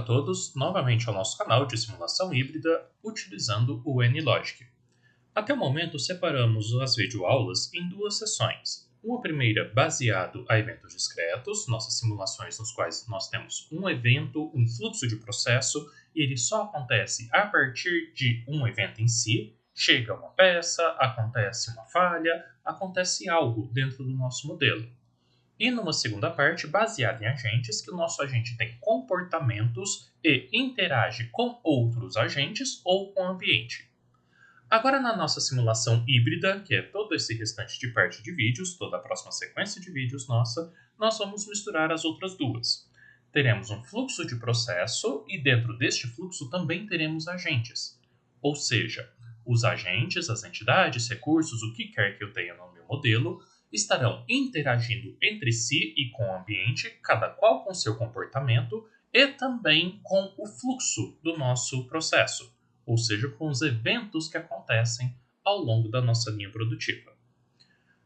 todos novamente ao nosso canal de simulação híbrida utilizando o NLogic. Até o momento separamos as videoaulas em duas sessões. Uma primeira baseado a eventos discretos, nossas simulações nos quais nós temos um evento, um fluxo de processo, e ele só acontece a partir de um evento em si. Chega uma peça, acontece uma falha, acontece algo dentro do nosso modelo. E numa segunda parte, baseada em agentes, que o nosso agente tem comportamentos e interage com outros agentes ou com o ambiente. Agora na nossa simulação híbrida, que é todo esse restante de parte de vídeos, toda a próxima sequência de vídeos nossa, nós vamos misturar as outras duas. Teremos um fluxo de processo e dentro deste fluxo também teremos agentes. Ou seja, os agentes, as entidades, recursos, o que quer que eu tenha no meu modelo, estarão interagindo entre si e com o ambiente, cada qual com seu comportamento, e também com o fluxo do nosso processo, ou seja, com os eventos que acontecem ao longo da nossa linha produtiva.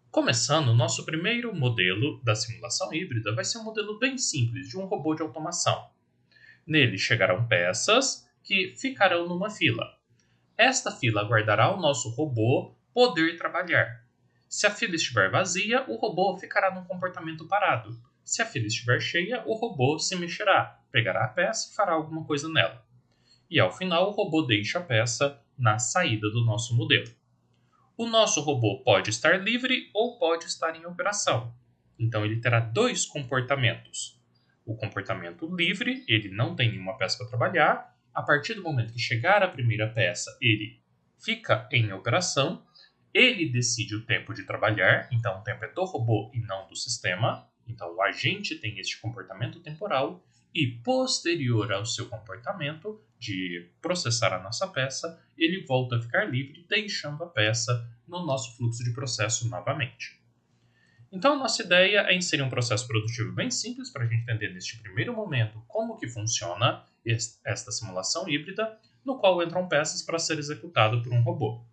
Começando, o nosso primeiro modelo da simulação híbrida vai ser um modelo bem simples de um robô de automação. Nele chegarão peças que ficarão numa fila. Esta fila aguardará o nosso robô poder trabalhar. Se a fila estiver vazia, o robô ficará num comportamento parado. Se a fila estiver cheia, o robô se mexerá, pegará a peça e fará alguma coisa nela. E ao final, o robô deixa a peça na saída do nosso modelo. O nosso robô pode estar livre ou pode estar em operação. Então ele terá dois comportamentos. O comportamento livre, ele não tem nenhuma peça para trabalhar. A partir do momento que chegar a primeira peça, ele fica em operação. Ele decide o tempo de trabalhar, então o tempo é do robô e não do sistema. Então o agente tem este comportamento temporal e posterior ao seu comportamento de processar a nossa peça, ele volta a ficar livre, deixando a peça no nosso fluxo de processo novamente. Então a nossa ideia é inserir um processo produtivo bem simples para a gente entender neste primeiro momento como que funciona esta simulação híbrida, no qual entram peças para ser executado por um robô.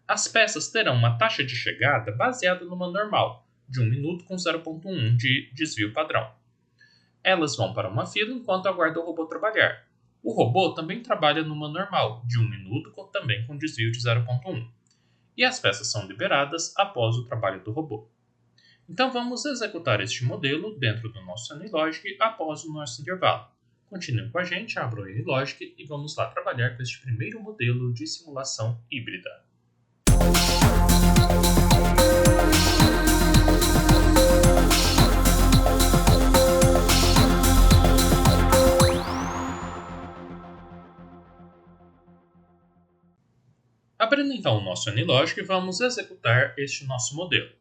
As peças terão uma taxa de chegada baseada numa normal, de 1 minuto com 0.1 de desvio padrão. Elas vão para uma fila enquanto aguardam o robô trabalhar. O robô também trabalha numa normal, de 1 minuto também com desvio de 0.1. E as peças são liberadas após o trabalho do robô. Então vamos executar este modelo dentro do nosso NLogic após o nosso intervalo. Continue com a gente, abra o NLogic e vamos lá trabalhar com este primeiro modelo de simulação híbrida. Abrindo então o nosso NLogic, vamos executar este nosso modelo.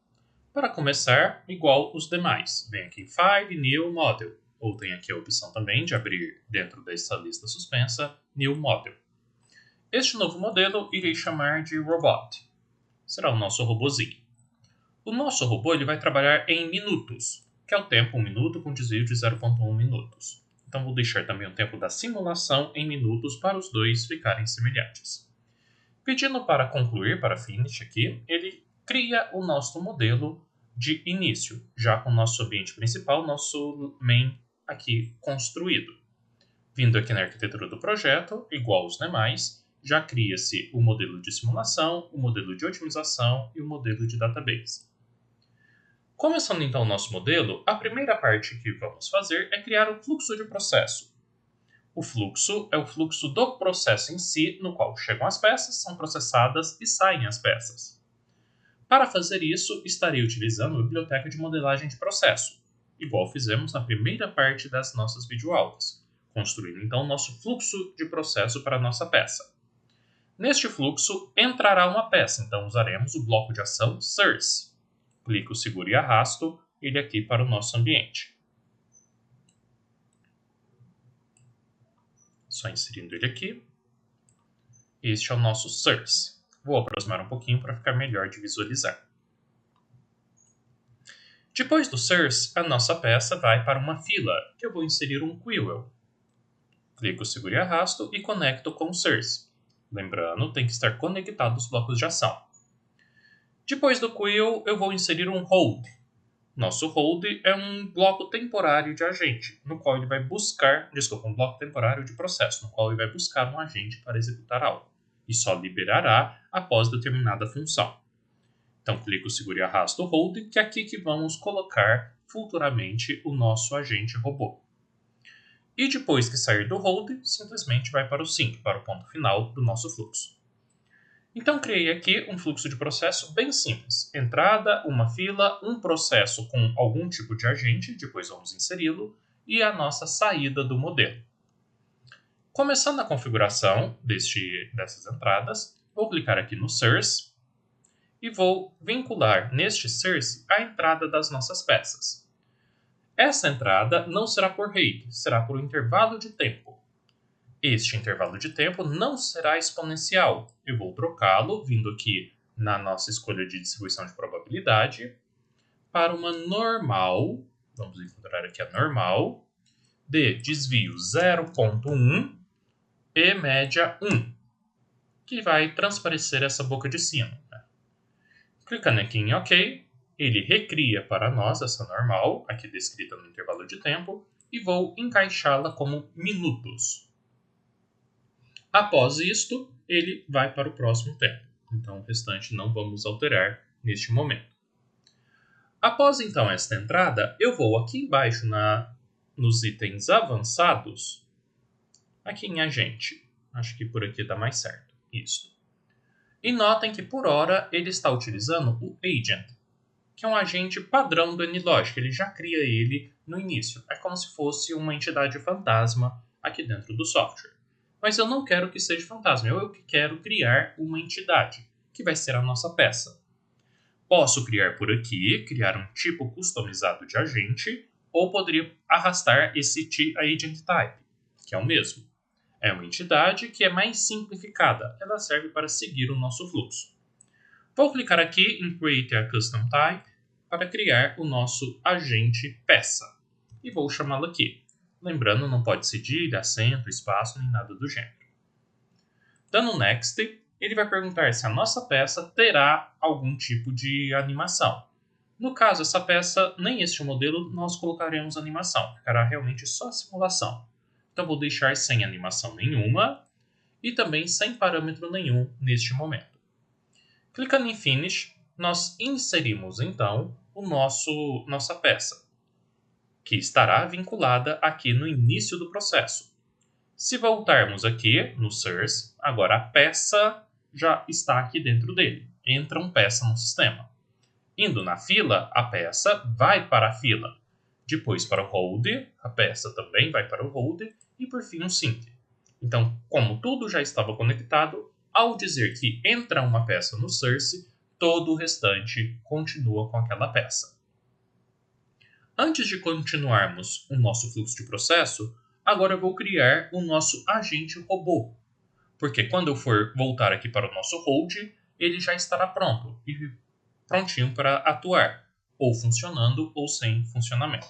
Para começar, igual os demais, vem aqui em File, New Model, ou tem aqui a opção também de abrir dentro dessa lista suspensa, New Model. Este novo modelo irei chamar de Robot. Será o nosso robozinho. O nosso robô ele vai trabalhar em minutos, que é o tempo 1 minuto com desvio de 0.1 minutos. Então vou deixar também o tempo da simulação em minutos para os dois ficarem semelhantes. Pedindo para concluir, para finish aqui, ele cria o nosso modelo de início, já com o nosso ambiente principal, nosso main aqui construído. Vindo aqui na arquitetura do projeto, igual aos demais, já cria-se o modelo de simulação, o modelo de otimização e o modelo de database. Começando então o nosso modelo, a primeira parte que vamos fazer é criar o fluxo de processo. O fluxo é o fluxo do processo em si, no qual chegam as peças, são processadas e saem as peças. Para fazer isso, estarei utilizando a biblioteca de modelagem de processo, igual fizemos na primeira parte das nossas videoaulas, construindo então o nosso fluxo de processo para a nossa peça. Neste fluxo entrará uma peça, então usaremos o bloco de ação Source. Clico, seguro e arrasto ele aqui para o nosso ambiente. Só inserindo ele aqui. Este é o nosso Source. Vou aproximar um pouquinho para ficar melhor de visualizar. Depois do Source, a nossa peça vai para uma fila, que eu vou inserir um Queuel. Clico, seguro e arrasto e conecto com o Source. Lembrando, tem que estar conectado os blocos de ação. Depois do Queuel, eu vou inserir um Hold. Nosso hold é um bloco temporário de agente, no qual ele vai buscar, um bloco temporário de processo, no qual ele vai buscar um agente para executar algo, e só liberará após determinada função. Então, clico, seguro e arrasto o hold, que é aqui que vamos colocar futuramente o nosso agente robô. E depois que sair do hold, simplesmente vai para o sync, para o ponto final do nosso fluxo. Então, criei aqui um fluxo de processo bem simples. Entrada, uma fila, um processo com algum tipo de agente, depois vamos inseri-lo, e a nossa saída do modelo. Começando a configuração dessas entradas, vou clicar aqui no source e vou vincular neste source a entrada das nossas peças. Essa entrada não será por rate, será por intervalo de tempo. Este intervalo de tempo não será exponencial. Eu vou trocá-lo, vindo aqui na nossa escolha de distribuição de probabilidade, para uma normal, vamos encontrar aqui a normal, de desvio 0,1 e média 1, que vai transparecer essa boca de sino. Clicando aqui em OK, ele recria para nós essa normal, aqui descrita no intervalo de tempo, e vou encaixá-la como minutos. Após isto, ele vai para o próximo tempo. Então, o restante não vamos alterar neste momento. Após, então, esta entrada, eu vou aqui embaixo nos itens avançados, aqui em agente. Acho que por aqui dá mais certo. Isso. E notem que, por hora, ele está utilizando o agent, que é um agente padrão do AnyLogic. Ele já cria ele no início. É como se fosse uma entidade fantasma aqui dentro do software. Mas eu não quero que seja fantasma, eu quero criar uma entidade, que vai ser a nossa peça. Posso criar por aqui, criar um tipo customizado de agente, ou poderia arrastar esse agent type, que é o mesmo. É uma entidade que é mais simplificada, ela serve para seguir o nosso fluxo. Vou clicar aqui em Create a Custom Type para criar o nosso agente peça, e vou chamá-lo aqui. Lembrando, não pode cedilha, acento, espaço, nem nada do gênero. Dando Next, ele vai perguntar se a nossa peça terá algum tipo de animação. No caso, essa peça, nem este modelo, nós colocaremos animação. Ficará realmente só simulação. Então, vou deixar sem animação nenhuma e também sem parâmetro nenhum neste momento. Clicando em Finish, nós inserimos, então, nossa peça, que estará vinculada aqui no início do processo. Se voltarmos aqui no source, agora a peça já está aqui dentro dele. Entra uma peça no sistema. Indo na fila, a peça vai para a fila. Depois para o hold, a peça também vai para o hold. E por fim o sync. Então, como tudo já estava conectado, ao dizer que entra uma peça no source, todo o restante continua com aquela peça. Antes de continuarmos o nosso fluxo de processo, agora eu vou criar o nosso agente robô. Porque quando eu for voltar aqui para o nosso hold, ele já estará pronto e prontinho para atuar, ou funcionando ou sem funcionamento.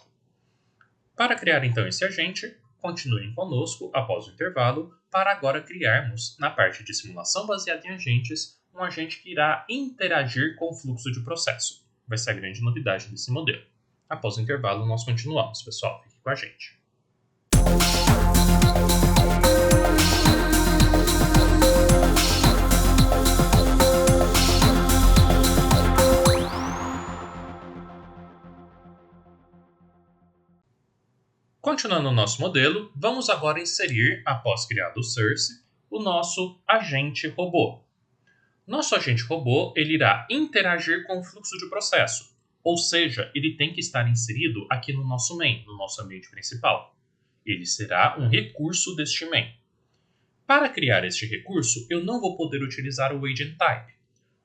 Para criar então esse agente, continuem conosco após o intervalo para agora criarmos, na parte de simulação baseada em agentes, um agente que irá interagir com o fluxo de processo. Vai ser a grande novidade desse modelo. Após o intervalo, nós continuamos, pessoal. Fique com a gente. Continuando o nosso modelo, vamos agora inserir, após criado o source, o nosso agente robô. Nosso agente robô ele irá interagir com o fluxo de processo. Ou seja, ele tem que estar inserido aqui no nosso main, no nosso ambiente principal. Ele será um recurso deste main. Para criar este recurso, eu não vou poder utilizar o agent type.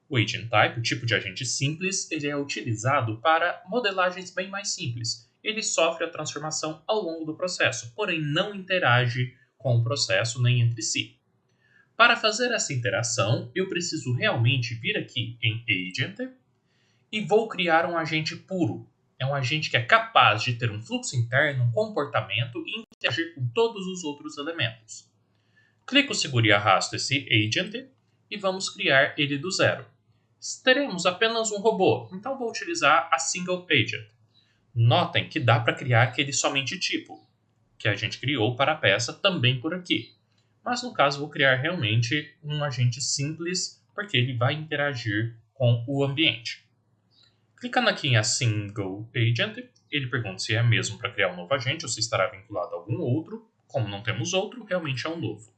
O agent type, o tipo de agente simples, ele é utilizado para modelagens bem mais simples. Ele sofre a transformação ao longo do processo, porém não interage com o processo nem entre si. Para fazer essa interação, eu preciso realmente vir aqui em Agent e vou criar um agente puro. É um agente que é capaz de ter um fluxo interno, um comportamento e interagir com todos os outros elementos. Clico, seguro e arrasto esse agent e vamos criar ele do zero. Teremos apenas um robô, então vou utilizar a single agent. Notem que dá para criar aquele somente tipo, que a gente criou para a peça também por aqui. Mas no caso vou criar realmente um agente simples, porque ele vai interagir com o ambiente. Clicando aqui em A Single Agent, ele pergunta se é mesmo para criar um novo agente ou se estará vinculado a algum outro. Como não temos outro, realmente é um novo.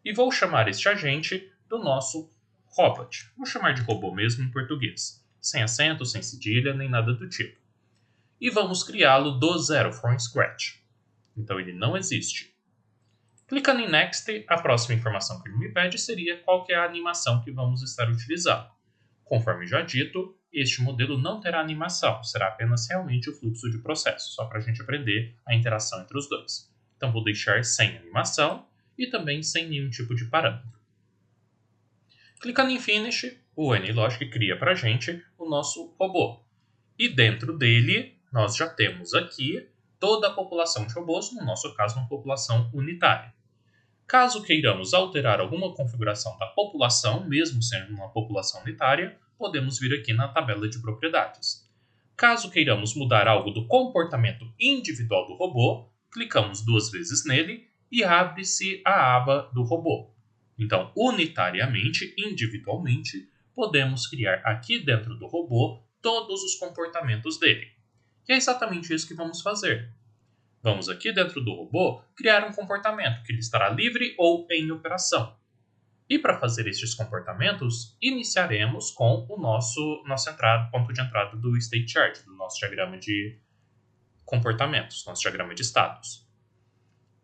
E vou chamar este agente do nosso robot. Vou chamar de robô mesmo em português, sem acento, sem cedilha, nem nada do tipo. E vamos criá-lo do zero, from scratch. Então ele não existe. Clicando em Next, a próxima informação que ele me pede seria qual que é a animação que vamos estar utilizando. Conforme já dito, este modelo não terá animação, será apenas realmente o fluxo de processo, só para a gente aprender a interação entre os dois. Então vou deixar sem animação e também sem nenhum tipo de parâmetro. Clicando em Finish, o AnyLogic cria para a gente o nosso robô. E dentro dele, nós já temos aqui toda a população de robôs, no nosso caso, uma população unitária. Caso queiramos alterar alguma configuração da população, mesmo sendo uma população unitária, podemos vir aqui na tabela de propriedades. Caso queiramos mudar algo do comportamento individual do robô, clicamos 2 vezes nele e abre-se a aba do robô. Então, unitariamente, individualmente, podemos criar aqui dentro do robô todos os comportamentos dele. E é exatamente isso que vamos fazer. Vamos aqui dentro do robô criar um comportamento que ele estará livre ou em operação. E para fazer estes comportamentos, iniciaremos com o nosso ponto de entrada do state chart, do nosso diagrama de comportamentos, nosso diagrama de estados.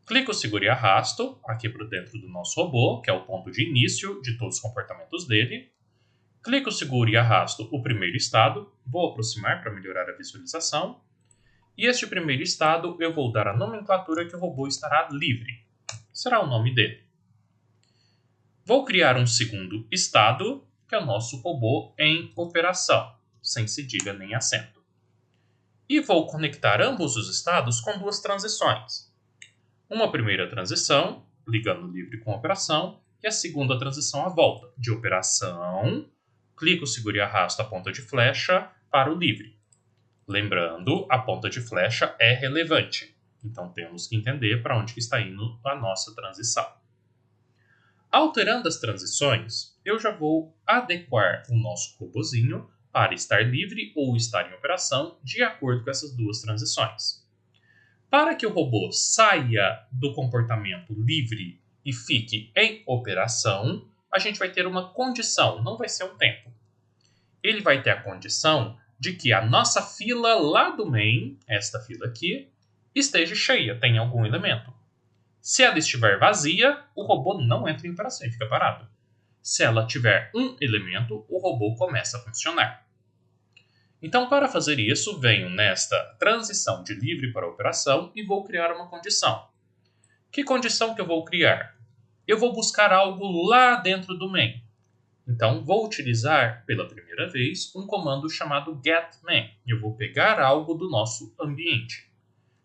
Clico, seguro e arrasto aqui para dentro do nosso robô, que é o ponto de início de todos os comportamentos dele. Clico, seguro e arrasto o primeiro estado, vou aproximar para melhorar a visualização. E este primeiro estado eu vou dar a nomenclatura que o robô estará livre. Será o nome dele. Vou criar um segundo estado, que é o nosso robô em operação, sem cedilha nem acento. E vou conectar ambos os estados com 2 transições. Uma primeira transição, ligando livre com operação, e a segunda transição à volta, de operação, clico, seguro e arrasto a ponta de flecha para o livre. Lembrando, a ponta de flecha é relevante, então temos que entender para onde está indo a nossa transição. Alterando as transições, eu já vou adequar o nosso robozinho para estar livre ou estar em operação de acordo com essas 2 transições. Para que o robô saia do comportamento livre e fique em operação, a gente vai ter uma condição, não vai ser um tempo. Ele vai ter a condição de que a nossa fila lá do main, esta fila aqui, esteja cheia, tenha algum elemento. Se ela estiver vazia, o robô não entra em operação e fica parado. Se ela tiver um elemento, o robô começa a funcionar. Então, para fazer isso, venho nesta transição de livre para operação e vou criar uma condição. Que condição que eu vou criar? Eu vou buscar algo lá dentro do main. Então, vou utilizar, pela primeira vez, um comando chamado getMain. Eu vou pegar algo do nosso ambiente.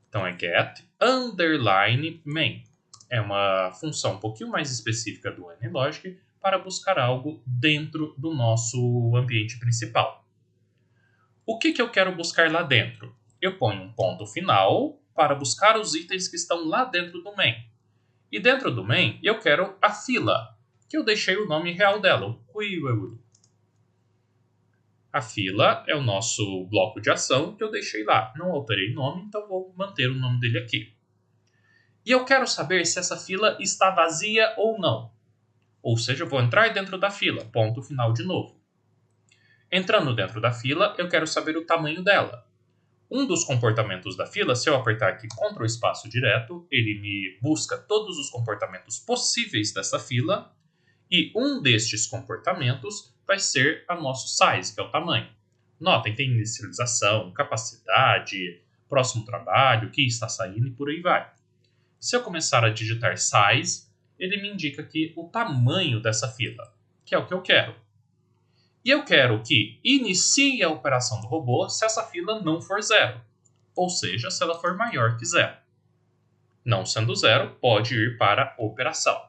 Então, é get_main. É uma função um pouquinho mais específica do AnyLogic para buscar algo dentro do nosso ambiente principal. O que eu quero buscar lá dentro? Eu ponho um ponto final para buscar os itens que estão lá dentro do main. E dentro do main, eu quero a fila, que eu deixei o nome real dela, o queue. A fila é o nosso bloco de ação que eu deixei lá. Não alterei o nome, então vou manter o nome dele aqui. E eu quero saber se essa fila está vazia ou não. Ou seja, eu vou entrar dentro da fila, ponto final de novo. Entrando dentro da fila, eu quero saber o tamanho dela. Um dos comportamentos da fila, se eu apertar aqui Ctrl espaço direto, ele me busca todos os comportamentos possíveis dessa fila. E um destes comportamentos vai ser o nosso size, que é o tamanho. Notem, tem inicialização, capacidade, próximo trabalho, o que está saindo e por aí vai. Se eu começar a digitar size, ele me indica aqui o tamanho dessa fila, que é o que eu quero. E eu quero que inicie a operação do robô se essa fila não for 0, ou seja, se ela for maior que 0. Não sendo 0, pode ir para operação.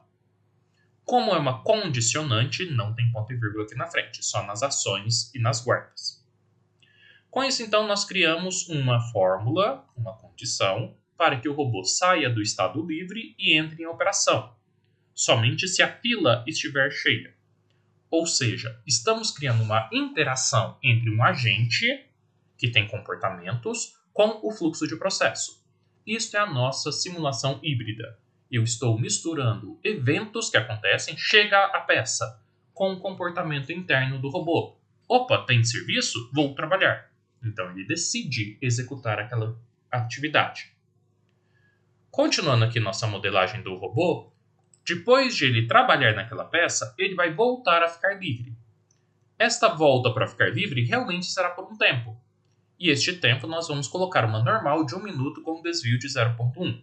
Como é uma condicionante, não tem ponto e vírgula aqui na frente, só nas ações e nas guardas. Com isso, então, nós criamos uma fórmula, uma condição, para que o robô saia do estado livre e entre em operação, somente se a fila estiver cheia. Ou seja, estamos criando uma interação entre um agente, que tem comportamentos, com o fluxo de processo. Isto é a nossa simulação híbrida. Eu estou misturando eventos que acontecem, chega a peça, com o comportamento interno do robô. Opa, tem serviço? Vou trabalhar. Então ele decide executar aquela atividade. Continuando aqui nossa modelagem do robô, depois de ele trabalhar naquela peça, ele vai voltar a ficar livre. Esta volta para ficar livre realmente será por um tempo. E este tempo nós vamos colocar uma normal de 1 minuto com um desvio de 0,1.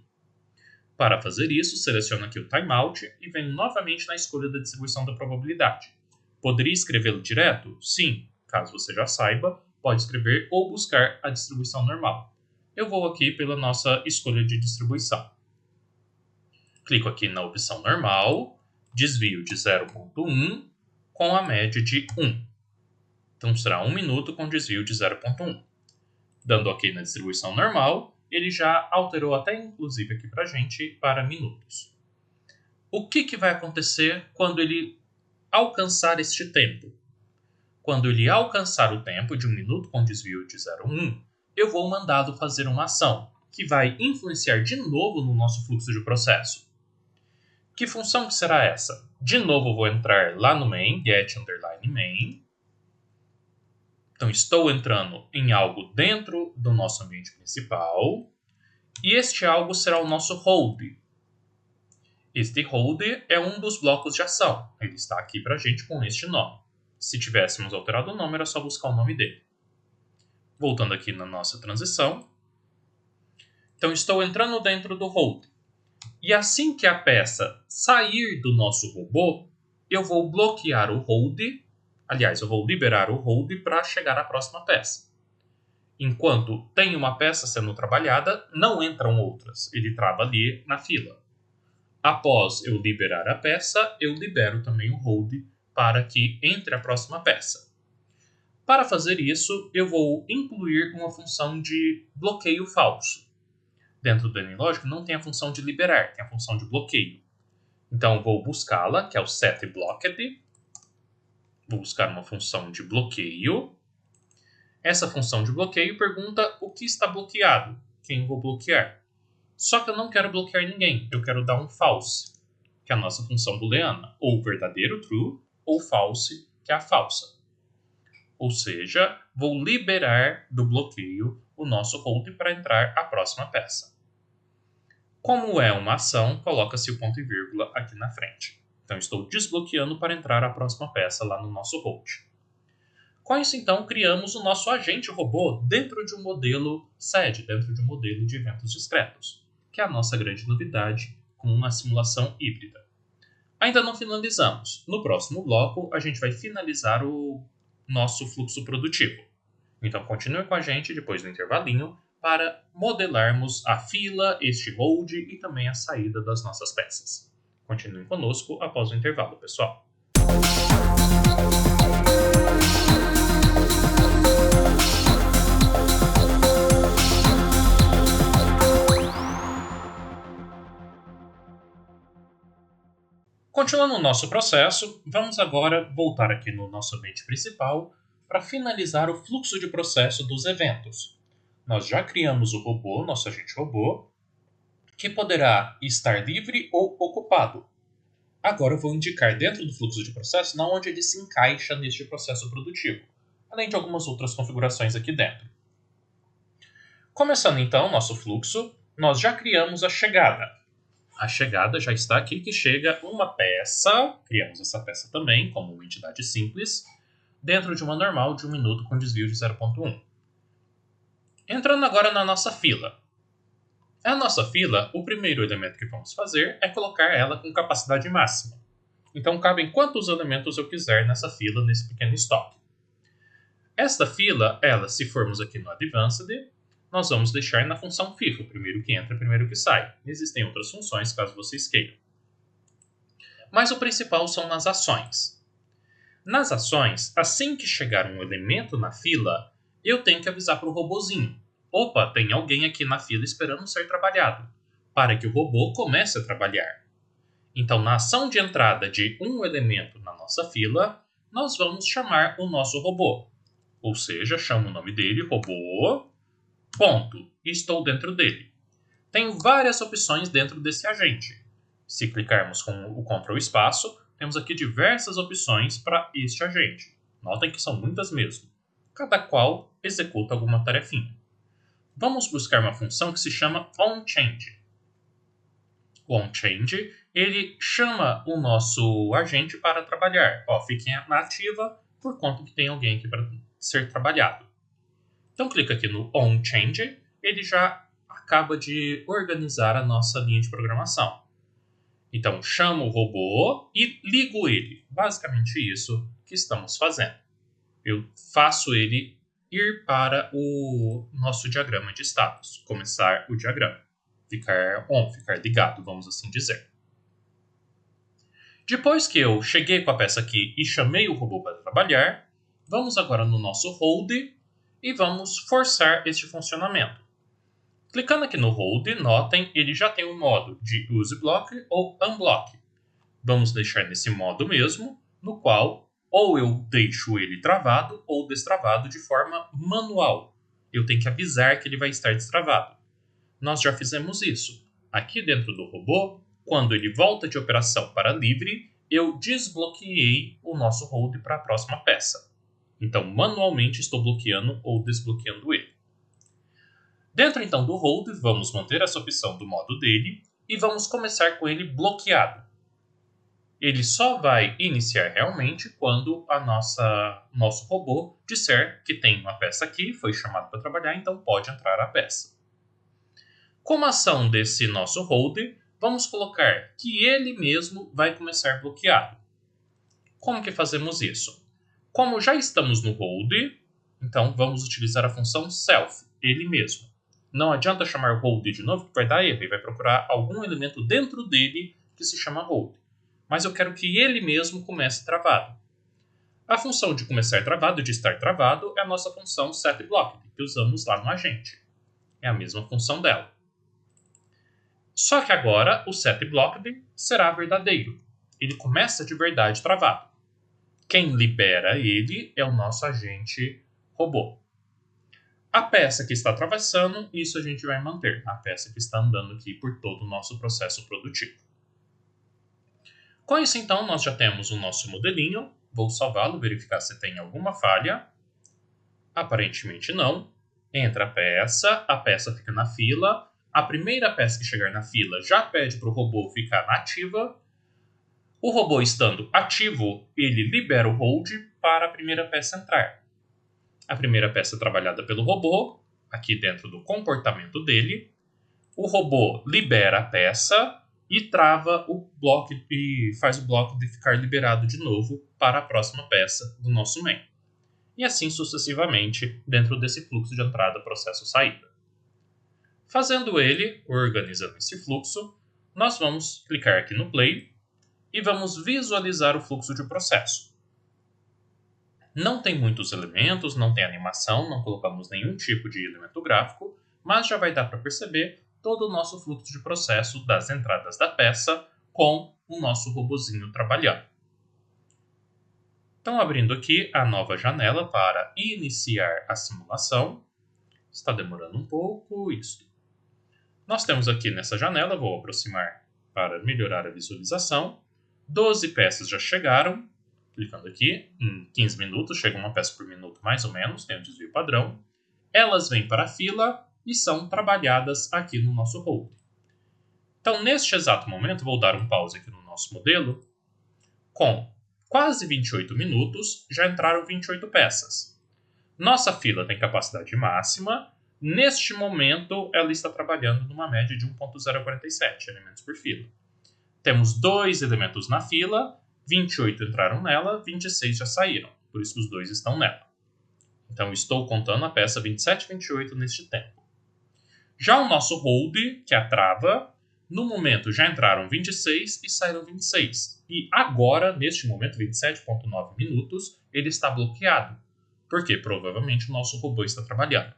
Para fazer isso, seleciono aqui o timeout e venho novamente na escolha da distribuição da probabilidade. Poderia escrevê-lo direto? Sim. Caso você já saiba, pode escrever ou buscar a distribuição normal. Eu vou aqui pela nossa escolha de distribuição. Clico aqui na opção normal, desvio de 0,1 com a média de 1. Então será 1 minuto com desvio de 0,1. Dando OK na distribuição normal, ele já alterou até inclusive aqui para a gente para minutos. O que vai acontecer quando ele alcançar este tempo? Quando ele alcançar o tempo de 1 minuto com desvio de 0,1, eu vou mandá-lo fazer uma ação que vai influenciar de novo no nosso fluxo de processo. Que função que será essa? De novo eu vou entrar lá no main, get_main. Então estou entrando em algo dentro do nosso ambiente principal. E este algo será o nosso hold. Este hold é um dos blocos de ação. Ele está aqui para a gente com este nome. Se tivéssemos alterado o nome, era só buscar o nome dele. Voltando aqui na nossa transição. Então estou entrando dentro do hold. E assim que a peça sair do nosso robô, eu vou bloquear o hold. Aliás, eu vou liberar o hold para chegar à próxima peça. Enquanto tem uma peça sendo trabalhada, não entram outras. Ele trava ali na fila. Após eu liberar a peça, eu libero também o hold para que entre a próxima peça. Para fazer isso, eu vou incluir uma função de bloqueio falso. Dentro do AnyLogic não tem a função de liberar, tem a função de bloqueio. Então, vou buscá-la, que é o setBlocked. Vou buscar uma função de bloqueio. Essa função de bloqueio pergunta o que está bloqueado, quem eu vou bloquear. Só que eu não quero bloquear ninguém, eu quero dar um false, que é a nossa função booleana, ou verdadeiro, true, ou false, que é a falsa. Ou seja, vou liberar do bloqueio o nosso hold para entrar a próxima peça. Como é uma ação, coloca-se o ponto e vírgula aqui na frente. Então, estou desbloqueando para entrar a próxima peça lá no nosso hold. Com isso, então, criamos o nosso agente robô dentro de um modelo SED, dentro de um modelo de eventos discretos, que é a nossa grande novidade com uma simulação híbrida. Ainda não finalizamos. No próximo bloco, a gente vai finalizar o nosso fluxo produtivo. Então, continue com a gente depois do intervalinho para modelarmos a fila, este hold e também a saída das nossas peças. Continue conosco após o intervalo, pessoal. Continuando o nosso processo, vamos agora voltar aqui no nosso ambiente principal para finalizar o fluxo de processo dos eventos. Nós já criamos o robô, nosso agente robô, que poderá estar livre ou ocupado. Agora eu vou indicar dentro do fluxo de processo na onde ele se encaixa neste processo produtivo, além de algumas outras configurações aqui dentro. Começando então o nosso fluxo, nós já criamos a chegada. A chegada já está aqui, que chega uma peça, criamos essa peça também como uma entidade simples, dentro de uma normal de 1 minuto com desvio de 0,1. Entrando agora na nossa fila. A nossa fila, o primeiro elemento que vamos fazer é colocar ela com capacidade máxima. Então cabem quantos elementos eu quiser nessa fila, nesse pequeno estoque. Esta fila, se formos aqui no Advanced, nós vamos deixar na função FIFO, primeiro que entra, primeiro que sai. Existem outras funções, caso vocês queiram. Mas o principal são nas ações. Nas ações, assim que chegar um elemento na fila, eu tenho que avisar para o robozinho. Opa, tem alguém aqui na fila esperando ser trabalhado, para que o robô comece a trabalhar. Então, na ação de entrada de um elemento na nossa fila, nós vamos chamar o nosso robô. Ou seja, chamo o nome dele, robô, ponto, e estou dentro dele. Tem várias opções dentro desse agente. Se clicarmos com o Ctrl espaço, temos aqui diversas opções para este agente. Notem que são muitas mesmo. Cada qual executa alguma tarefinha. Vamos buscar uma função que se chama onChange. O onChange, ele chama o nosso agente para trabalhar. Fiquem na ativa por conta que tem alguém aqui para ser trabalhado. Então clica aqui no onChange, ele já acaba de organizar a nossa linha de programação. Então chamo o robô e ligo ele. Basicamente isso que estamos fazendo. Eu faço ele ir para o nosso diagrama de status, começar o diagrama, ficar on, ficar ligado, vamos assim dizer. Depois que eu cheguei com a peça aqui e chamei o robô para trabalhar, vamos agora no nosso hold e vamos forçar este funcionamento. Clicando aqui no hold, notem, ele já tem um modo de use block ou unblock. Vamos deixar nesse modo mesmo, no qual ou eu deixo ele travado ou destravado de forma manual. Eu tenho que avisar que ele vai estar destravado. Nós já fizemos isso. Aqui dentro do robô, quando ele volta de operação para livre, eu desbloqueei o nosso hold para a próxima peça. Então, manualmente estou bloqueando ou desbloqueando ele. Dentro então do hold, vamos manter essa opção do modo dele e vamos começar com ele bloqueado. Ele só vai iniciar realmente quando nosso robô disser que tem uma peça aqui, foi chamado para trabalhar, então pode entrar a peça. Como ação desse nosso hold, vamos colocar que ele mesmo vai começar bloqueado. Como que fazemos isso? Como já estamos no hold, então vamos utilizar a função self, ele mesmo. Não adianta chamar hold de novo, que vai dar erro, e vai procurar algum elemento dentro dele que se chama hold. Mas eu quero que ele mesmo comece travado. A função de começar travado, de estar travado, é a nossa função setBlocked, que usamos lá no agente. É a mesma função dela. Só que agora o setBlocked será verdadeiro. Ele começa de verdade travado. Quem libera ele é o nosso agente robô. A peça que está atravessando, isso a gente vai manter. A peça que está andando aqui por todo o nosso processo produtivo. Com isso, então, nós já temos o nosso modelinho. Vou salvá-lo, verificar se tem alguma falha. Aparentemente não. Entra a peça fica na fila. A primeira peça que chegar na fila já pede para o robô ficar na ativa. O robô estando ativo, ele libera o hold para a primeira peça entrar. A primeira peça é trabalhada pelo robô, aqui dentro do comportamento dele. O robô libera a peça e trava o bloco e faz o bloco de ficar liberado de novo para a próxima peça do nosso main. E assim sucessivamente dentro desse fluxo de entrada, processo, saída. Fazendo ele, organizando esse fluxo, nós vamos clicar aqui no play e vamos visualizar o fluxo de processo. Não tem muitos elementos, não tem animação, não colocamos nenhum tipo de elemento gráfico, mas já vai dar para perceber todo o nosso fluxo de processo das entradas da peça com o nosso robozinho trabalhando. Então, abrindo aqui a nova janela para iniciar a simulação. Está demorando um pouco isso. Nós temos aqui nessa janela, vou aproximar para melhorar a visualização. 12 peças já chegaram. Clicando aqui, em 15 minutos, chega uma peça por minuto mais ou menos, tem um desvio padrão. Elas vêm para a fila e são trabalhadas aqui no nosso hold. Então, neste exato momento, vou dar um pause aqui no nosso modelo. Com quase 28 minutos, já entraram 28 peças. Nossa fila tem capacidade máxima. Neste momento, ela está trabalhando numa média de 1.047 elementos por fila. Temos 2 elementos na fila, 28 entraram nela, 26 já saíram, por isso que os 2 estão nela. Então, estou contando a peça 27 e 28 neste tempo. Já o nosso hold, que é a trava, no momento já entraram 26 e saíram 26. E agora, neste momento, 27,9 minutos, ele está bloqueado. porque provavelmente o nosso robô está trabalhando.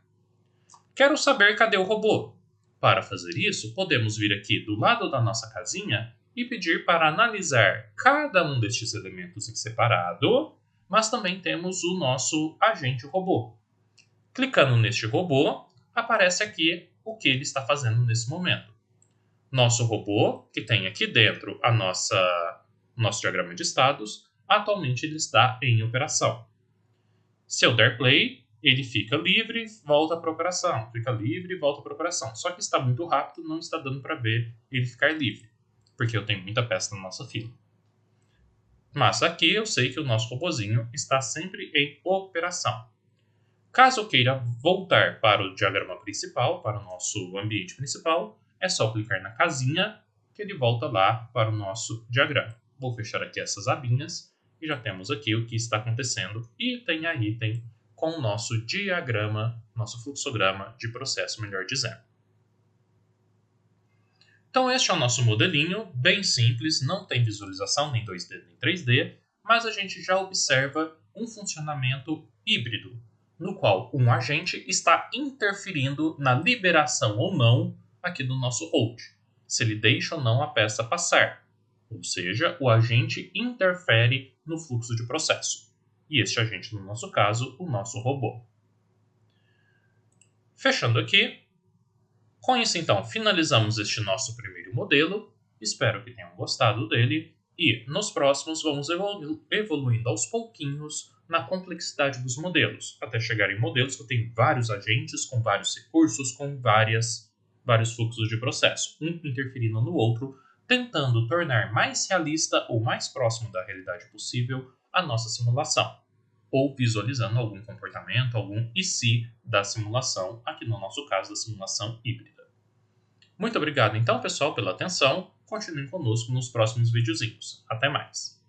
Quero saber cadê o robô. Para fazer isso, podemos vir aqui do lado da nossa casinha e pedir para analisar cada um destes elementos em separado, mas também temos o nosso agente robô. Clicando neste robô, aparece aqui o que ele está fazendo nesse momento. Nosso robô, que tem aqui dentro nosso diagrama de estados, atualmente ele está em operação. Se eu der play, ele fica livre, volta para a operação, fica livre e volta para a operação. Só que está muito rápido, não está dando para ver ele ficar livre, porque eu tenho muita peça na nossa fila. Mas aqui eu sei que o nosso robozinho está sempre em operação. Caso eu queira voltar para o diagrama principal, para o nosso ambiente principal, é só clicar na casinha que ele volta lá para o nosso diagrama. Vou fechar aqui essas abinhas e já temos aqui o que está acontecendo item a item com o nosso diagrama, nosso fluxograma de processo, melhor dizendo. Então este é o nosso modelinho, bem simples, não tem visualização nem 2D nem 3D, mas a gente já observa um funcionamento híbrido, no qual um agente está interferindo na liberação ou não aqui do nosso hold, se ele deixa ou não a peça passar. Ou seja, o agente interfere no fluxo de processo. E este agente, no nosso caso, o nosso robô. Fechando aqui. Com isso, então, finalizamos este nosso primeiro modelo. Espero que tenham gostado dele. E nos próximos vamos evoluindo aos pouquinhos na complexidade dos modelos, até chegar em modelos que têm vários agentes, com vários recursos, com vários fluxos de processo, um interferindo no outro, tentando tornar mais realista ou mais próximo da realidade possível a nossa simulação, ou visualizando algum comportamento, algum e se da simulação, aqui no nosso caso da simulação híbrida. Muito obrigado então, pessoal, pela atenção. Continuem conosco nos próximos videozinhos. Até mais!